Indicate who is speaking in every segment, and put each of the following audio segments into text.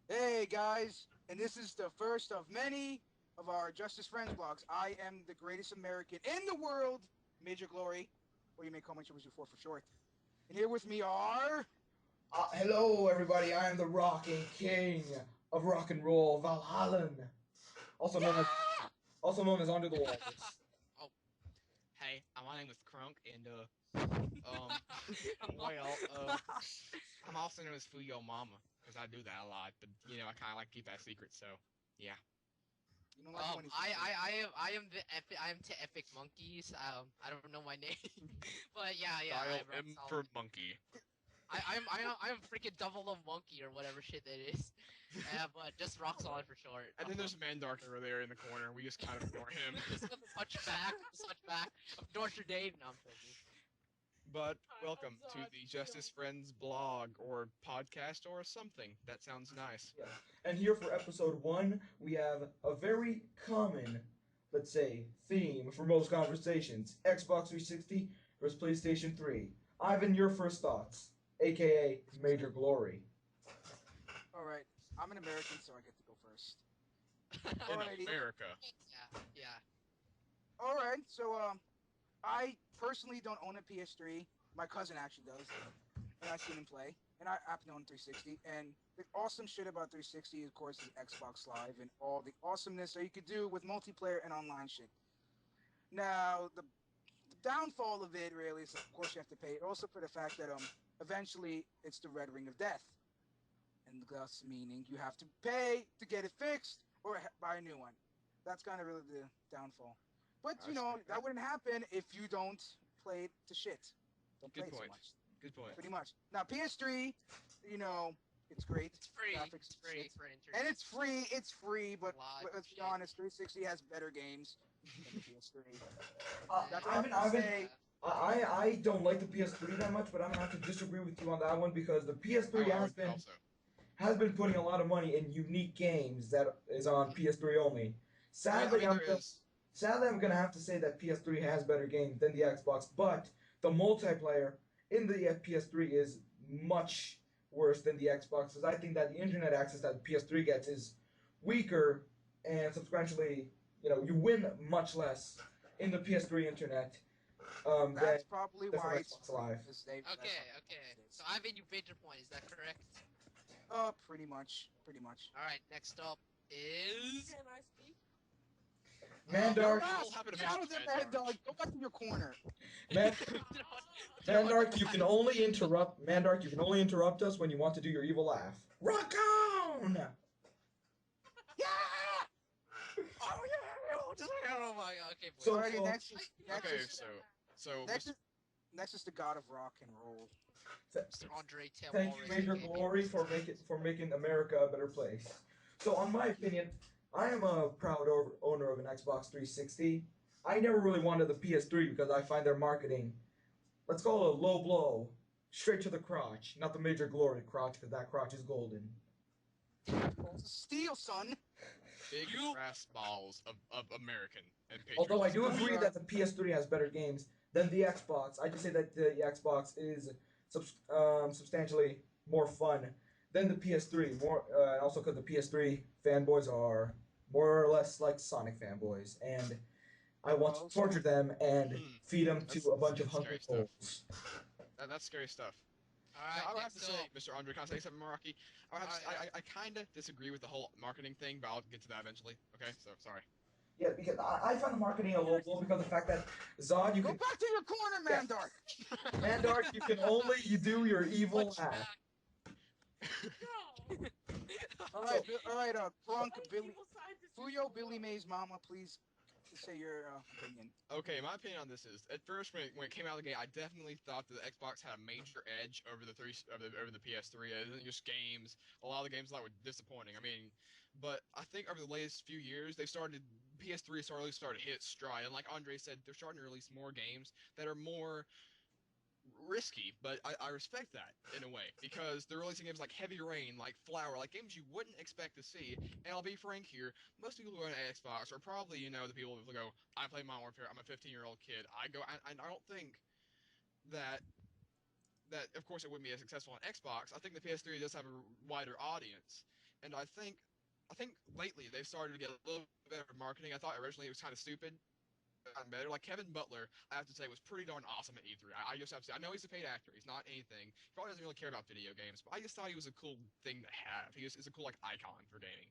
Speaker 1: Hey guys, and this is the first of many of our Justice Friends blogs. I am the greatest American in the world, Major Glory, or you may call me Triple 4 for short. And here with me are.
Speaker 2: Hello, everybody. I am the Rocking King of Rock and Roll, Valhallen, also known as
Speaker 1: Yeah!
Speaker 2: also known as Under the Walls.
Speaker 3: Oh, hey, my name is Crunk, and um, well, I'm also known as Fuyo Mama because I do that a lot. But I kind of like to keep that secret. So, yeah.
Speaker 1: You don't like money secret.
Speaker 4: I am the epic. I am to Epic Monkeys. I don't know my name, but yeah.
Speaker 3: Dial
Speaker 4: I'm rock
Speaker 3: M for
Speaker 4: solid.
Speaker 3: monkey.
Speaker 4: I'm freaking double of monkey or whatever shit that is. But just rock solid for short.
Speaker 3: And then there's Mandark over there in the corner. We just kind of ignore him.
Speaker 4: Just with the touchback of Notre Dame. No, I'm joking.
Speaker 3: But welcome to the Justice Friends blog or podcast or something. That sounds nice.
Speaker 2: Yeah. And here for episode 1, we have a very common, let's say, theme for most conversations: Xbox 360 versus PlayStation 3. Ivan, your first thoughts, aka Major Glory.
Speaker 1: Alright, I'm an American, so I get to go first.
Speaker 3: In
Speaker 1: Alrighty.
Speaker 3: America.
Speaker 4: Yeah.
Speaker 1: Alright, so, I personally don't own a PS3. My cousin actually does. And I've seen him play. And I happen to own 360. And the awesome shit about 360, of course, is Xbox Live and all the awesomeness that you could do with multiplayer and online shit. Now, the downfall of it really is, of course, you have to pay. Also, for the fact that eventually it's the Red Ring of Death, and thus meaning you have to pay to get it fixed or buy a new one. That's kind of really the downfall. But
Speaker 3: I respect
Speaker 1: that
Speaker 3: that.
Speaker 1: wouldn't happen if you don't play it to shit. Don't play
Speaker 3: Good
Speaker 1: it so
Speaker 3: point.
Speaker 1: much.
Speaker 3: Good point.
Speaker 1: Pretty much. Now PS3, you know, it's great.
Speaker 4: It's free.
Speaker 1: Graphics
Speaker 4: It's
Speaker 1: and
Speaker 4: free
Speaker 1: shit.
Speaker 4: for
Speaker 1: And
Speaker 4: internet.
Speaker 1: it's free. It's free,
Speaker 4: A
Speaker 1: but
Speaker 4: lot of
Speaker 1: let's be
Speaker 4: shit.
Speaker 1: honest, 360 has better games than the PS3.
Speaker 2: Uh,
Speaker 1: That's all I'm
Speaker 2: Ivan,
Speaker 1: gonna
Speaker 2: Ivan,
Speaker 1: say.
Speaker 4: Yeah.
Speaker 2: I don't like the PS3 that much, but I'm gonna have to disagree with you on that one because the
Speaker 3: I,
Speaker 2: PS3
Speaker 3: I
Speaker 2: has
Speaker 3: would
Speaker 2: been
Speaker 3: also.
Speaker 2: has been putting a lot of money in unique games that is on PS3 only.
Speaker 3: I
Speaker 2: Sadly,
Speaker 3: mean, there is.
Speaker 2: I'm gonna have to say that PS3 has better games than the Xbox, but the multiplayer in the PS3 is much worse than the Xbox, because I think that the internet access that the PS3 gets is weaker, and subsequently, you win much less in the PS3 internet than
Speaker 1: That's probably
Speaker 2: from
Speaker 1: why it's
Speaker 2: Xbox
Speaker 1: free
Speaker 2: Live.
Speaker 1: because they that's how
Speaker 4: Okay.
Speaker 1: it
Speaker 4: So
Speaker 1: is.
Speaker 4: Ivan, you made your point. Is that correct?
Speaker 1: Pretty much, pretty much.
Speaker 4: All right. Next up is.
Speaker 5: Can I speak?
Speaker 3: You're
Speaker 2: Mandark,
Speaker 3: all happy to
Speaker 1: Shout
Speaker 3: mention
Speaker 1: out to Mad
Speaker 3: Mandark.
Speaker 1: Dog. Go back to your corner.
Speaker 2: Man, Mandark, you can
Speaker 4: What?
Speaker 2: only interrupt. Mandark, you can only interrupt us when you want to do your evil laugh. Rock on!
Speaker 1: Yeah.
Speaker 4: Oh yeah! Oh, just oh my god. Okay, boys.
Speaker 2: So,
Speaker 1: Alrighty,
Speaker 2: so,
Speaker 1: next is next
Speaker 3: Okay,
Speaker 1: is
Speaker 3: so
Speaker 1: next
Speaker 3: Mr.
Speaker 1: is next is the god of rock and roll.
Speaker 2: th-
Speaker 4: Mr. Andre
Speaker 2: thank you,
Speaker 4: Tawares,
Speaker 2: Major
Speaker 4: aka Major
Speaker 2: Glory, for
Speaker 4: Steve.
Speaker 2: making America a better place. So, on my opinion, I am a proud owner of an Xbox 360. I never really wanted the PS3 because I find their marketing, let's call it a low blow, straight to the crotch, not the Major Glory crotch, because that crotch is golden.
Speaker 1: Balls of steel, son.
Speaker 3: Big
Speaker 4: You.
Speaker 3: brass balls of American and
Speaker 2: Although I
Speaker 3: patriotism.
Speaker 2: do
Speaker 1: Don't
Speaker 2: agree
Speaker 1: even.
Speaker 2: that the PS3 has better games than the Xbox, I just say that the Xbox is substantially more fun than the PS3. Also because the PS3 fanboys are more or less like Sonic fanboys, and I want to
Speaker 1: Also,
Speaker 2: torture them and
Speaker 3: Hmm.
Speaker 2: feed them to
Speaker 3: That's
Speaker 2: a bunch of
Speaker 3: that's
Speaker 2: hungry
Speaker 3: scary stuff.
Speaker 2: souls.
Speaker 3: That's scary stuff.
Speaker 4: All
Speaker 3: Now,
Speaker 4: right.
Speaker 3: I would have to
Speaker 4: Next
Speaker 3: say,
Speaker 4: up.
Speaker 3: Mr. Andre, can I say something, Rocky? I would have
Speaker 4: All
Speaker 3: to say,
Speaker 4: right.
Speaker 3: I kind of disagree with the whole marketing thing, but I'll get to that eventually. Okay, so sorry.
Speaker 2: Yeah, because I find the marketing a low blow because of the fact that Zod, you
Speaker 1: go
Speaker 2: can
Speaker 1: back to your corner,
Speaker 2: yeah,
Speaker 1: Mandark.
Speaker 2: Mandark, you can only you do your evil laugh.
Speaker 4: Touchback.
Speaker 5: No.
Speaker 1: All
Speaker 2: So
Speaker 1: right, all right. Crunk,
Speaker 5: What
Speaker 1: Billy,
Speaker 5: evil scientist is
Speaker 1: Fuyo, Billy
Speaker 5: below?
Speaker 1: May's mama, please say your opinion.
Speaker 3: Okay, my opinion on this is, at first when it came out of the gate, I definitely thought that the Xbox had a major edge over the over the PS3. It isn't just games. A lot of the games I thought were disappointing. I mean, but I think over the latest few years, they've started PS3 started to hit stride, and like Andre said, they're starting to release more games that are more risky, but I respect that in a way because they're releasing games like Heavy Rain, like Flower, like games you wouldn't expect to see. And I'll be frank here, most people who own an Xbox are probably the people who go, I play Modern Warfare, I'm a 15-year-old kid. I don't think that of course it wouldn't be as successful on Xbox. I think the PS3 does have a wider audience, and I think lately they've started to get a little bit better marketing. I thought originally it was kind of stupid. Gotten better. Like Kevin Butler, I have to say, was pretty darn awesome at E3. I just have to say, I know he's a paid actor. He's not anything. He probably doesn't really care about video games, but I just thought he was a cool thing to have. Is a cool like icon for gaming.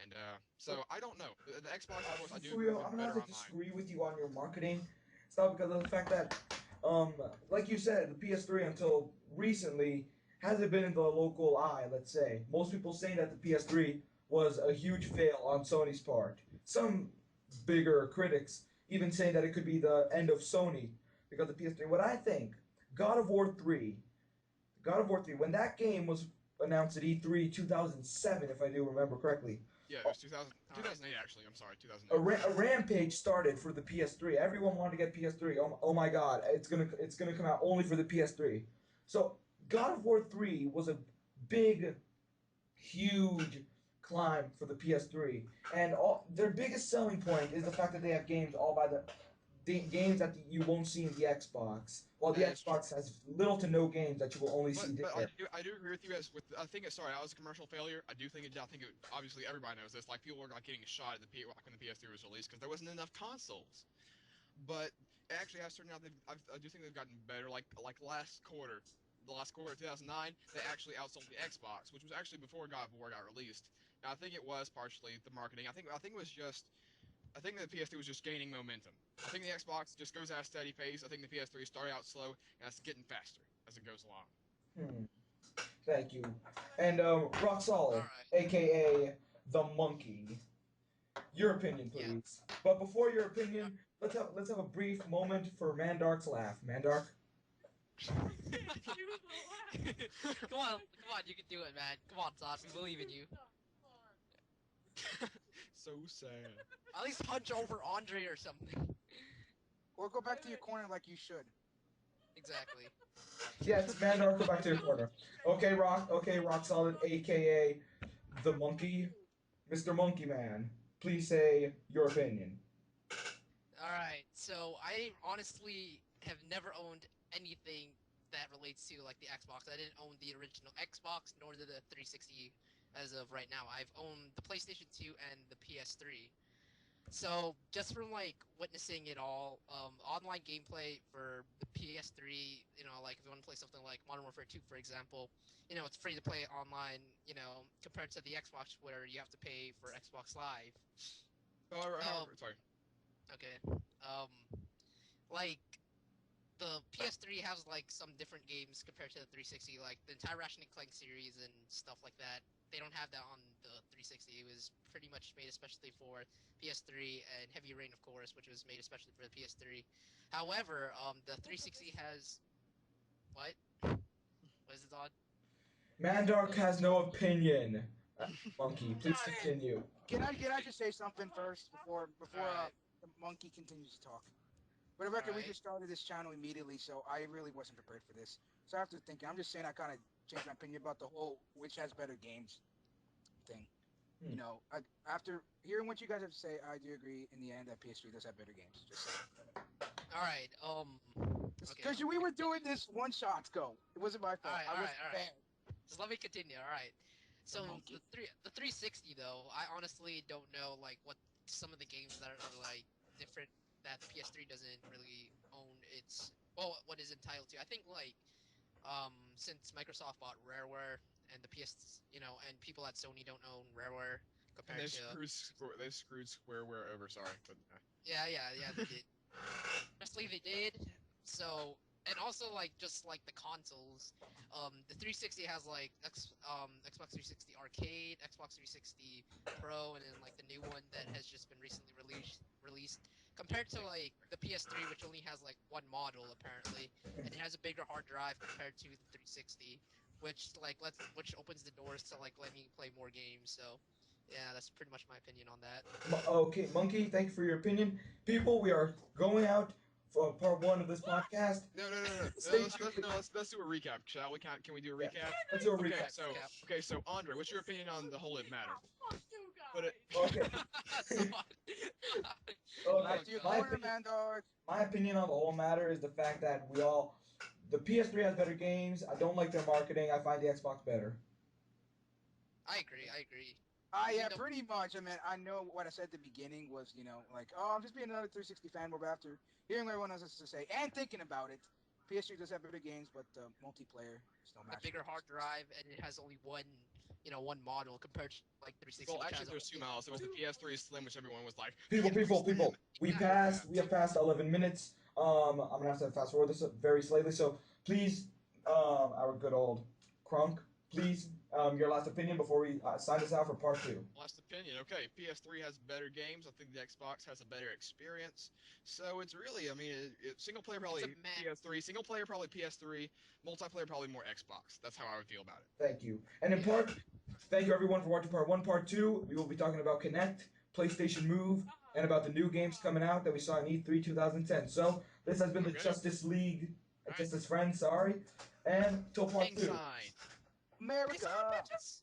Speaker 3: And so I don't know. The Xbox, of course, I do agree
Speaker 2: Fuyo,
Speaker 3: with
Speaker 2: I'm
Speaker 3: him
Speaker 2: gonna have
Speaker 3: better
Speaker 2: to
Speaker 3: online.
Speaker 2: disagree with you on your marketing stuff because of the fact that, like you said, the PS3 until recently hasn't been in the local eye. Let's say most people saying that the PS3 was a huge fail on Sony's part. Some bigger critics even saying that it could be the end of Sony because of the PS3. What I think, God of War 3, God of War 3, when that game was announced at E3 2007, if I do remember correctly,
Speaker 3: Yeah, it was 2008 actually. I'm sorry,
Speaker 2: a,
Speaker 3: 2008.
Speaker 2: a rampage started for the PS3. Everyone wanted to get PS3. Oh my God, it's gonna come out only for the PS3. So God of War 3 was a big, huge climb for the PS3, and their biggest selling point is the fact that they have games all by the games that you won't see in the Xbox, while the
Speaker 3: That is true.
Speaker 2: Xbox has little to no games that you will only see
Speaker 3: But
Speaker 2: there.
Speaker 3: I do agree with you as with I think sorry that was a commercial failure. I think it obviously everybody knows this. Like people were like getting shot at like when the PS3 was released because there wasn't enough consoles. But it actually has turned out I do think they've gotten better. Like the last quarter of 2009, they actually outsold the Xbox, which was actually before God of War got released. And I think it was partially the marketing. I think it was just I think the PS3 was just gaining momentum. I think the Xbox just goes at a steady pace. I think the PS3 started out slow and it's getting faster as it goes along.
Speaker 2: Hmm. Thank you. And Rock
Speaker 4: All
Speaker 2: Solid,
Speaker 4: right.
Speaker 2: aka the Monkey. Your opinion,
Speaker 4: Yeah.
Speaker 2: please. But before your opinion, let's have a brief moment for Mandark's laugh. Mandark.
Speaker 4: Come on, come on, you can do it, man. Come on, Todd, we believe in you.
Speaker 3: So sad.
Speaker 4: At least hunch over Andre or something.
Speaker 1: Or go back to your corner like you should.
Speaker 4: Exactly.
Speaker 2: Yes, Mandark, go back to your corner. Okay, Rock. Okay, Rock Solid, aka the Monkey, Mr. Monkey Man. Please say your opinion.
Speaker 4: All right. So I honestly have never owned anything that relates to like the Xbox. I didn't own the original Xbox nor the 360 as of right now. I've owned the PlayStation 2 and the PS3. So just from like witnessing it all, online gameplay for the PS3, like if you want to play something like Modern Warfare 2, for example, it's free to play online, compared to the Xbox where you have to pay for Xbox Live. Um,
Speaker 3: Sorry.
Speaker 4: okay. Um, like the PS3 has like some different games compared to the 360, like the entire Ratchet and Clank series and stuff like that. They don't have that on the 360. It was pretty much made especially for PS3, and Heavy Rain, of course, which was made especially for the PS3. However, the 360 has what? What is it on?
Speaker 2: Mandark has no opinion. Monkey, please continue.
Speaker 1: Can I just say something first
Speaker 4: All
Speaker 1: before
Speaker 4: right,
Speaker 1: the monkey continues to talk? For the record,
Speaker 4: all
Speaker 1: we
Speaker 4: right.
Speaker 1: just started this channel immediately, so I really wasn't prepared for this. So after thinking, I'm just saying I kind of changed my opinion about the whole which has better games thing.
Speaker 2: Hmm.
Speaker 1: After hearing what you guys have to say, I do agree in the end that PS3 does have better games. Just saying.
Speaker 4: All right. Okay.
Speaker 1: Because we were doing this one shots go. It wasn't my
Speaker 4: All
Speaker 1: fault.
Speaker 4: right.
Speaker 1: I
Speaker 4: All
Speaker 1: was
Speaker 4: right. All right.
Speaker 1: bad.
Speaker 4: Just let me continue. All right.
Speaker 1: The
Speaker 4: So
Speaker 1: monkey.
Speaker 4: the 360 though, I honestly don't know like what some of the games that are like different that the PS3 doesn't really own its what is entitled to. I think like since Microsoft bought Rareware and the PS and people at Sony don't own Rareware
Speaker 3: And
Speaker 4: compared to
Speaker 3: they screwed Squareware over. Sorry, but
Speaker 4: yeah they did. Honestly, they did. So, and also like just like the consoles, the 360 has like Xbox 360 Arcade, Xbox 360 Pro, and then like the new one that has just been recently released. Compared to like the PS3, which only has like one model apparently, and it has a bigger hard drive compared to the 360, which opens the doors to like let me play more games. So, yeah, that's pretty much my opinion on that.
Speaker 2: Okay, Monkey, thank you for your opinion. People, we are going out for part one of this podcast.
Speaker 3: No,
Speaker 2: Stay tuned.
Speaker 3: let's do a recap, shall we? Can we do a
Speaker 2: Yeah,
Speaker 3: recap?
Speaker 2: let's do a
Speaker 3: Okay,
Speaker 2: recap.
Speaker 3: so Andre, what's your opinion on the whole it matter?
Speaker 5: Fuck you
Speaker 3: Put it.
Speaker 5: guys.
Speaker 2: Okay,
Speaker 1: Back
Speaker 2: okay.
Speaker 1: to your
Speaker 2: My
Speaker 1: corner,
Speaker 2: opinion,
Speaker 1: man, dog.
Speaker 2: my opinion on the whole matter is the fact that the PS3 has better games. I don't like their marketing. I find the Xbox better.
Speaker 4: I I agree. I agree.
Speaker 1: Yeah,
Speaker 4: know-
Speaker 1: pretty much. I mean, I know what I said at the beginning was, like, oh, I'm just being another 360 fanboy. But after hearing what everyone else has to say and thinking about it, PS3 does have better games, but multiplayer is no
Speaker 4: A
Speaker 1: match for
Speaker 4: bigger hard
Speaker 1: Xbox.
Speaker 4: drive, and it has only one model compared to like 360,
Speaker 3: Well,
Speaker 4: which
Speaker 3: actually,
Speaker 4: has a
Speaker 3: there's two models. There was the PS3 Slim, which everyone was like,
Speaker 2: People,
Speaker 3: PS3
Speaker 2: people,
Speaker 3: Slim.
Speaker 2: people. We
Speaker 3: Yeah.
Speaker 2: passed. We have passed 11 minutes. I'm gonna have to fast forward this very slightly. So please, our good old Crunk, please, your last opinion before we sign this out for part 2.
Speaker 3: Last opinion. Okay, PS3 has better games. I think the Xbox has a better experience. So it's really, I mean, single player
Speaker 4: It's a
Speaker 3: probably
Speaker 4: man.
Speaker 3: PS3, single player probably PS3, multiplayer probably more Xbox. That's how I would feel about it.
Speaker 2: Thank you. And in part, thank you everyone for watching part 1, part 2. We will be talking about Connect, PlayStation Move, and about the new games coming out that we saw in E3 2010. So this has been the
Speaker 3: Okay.
Speaker 2: Justice League,
Speaker 3: Right.
Speaker 2: Justice Friends, sorry, and till part
Speaker 3: King
Speaker 2: 2.
Speaker 3: sign.
Speaker 1: America.
Speaker 4: Bitches.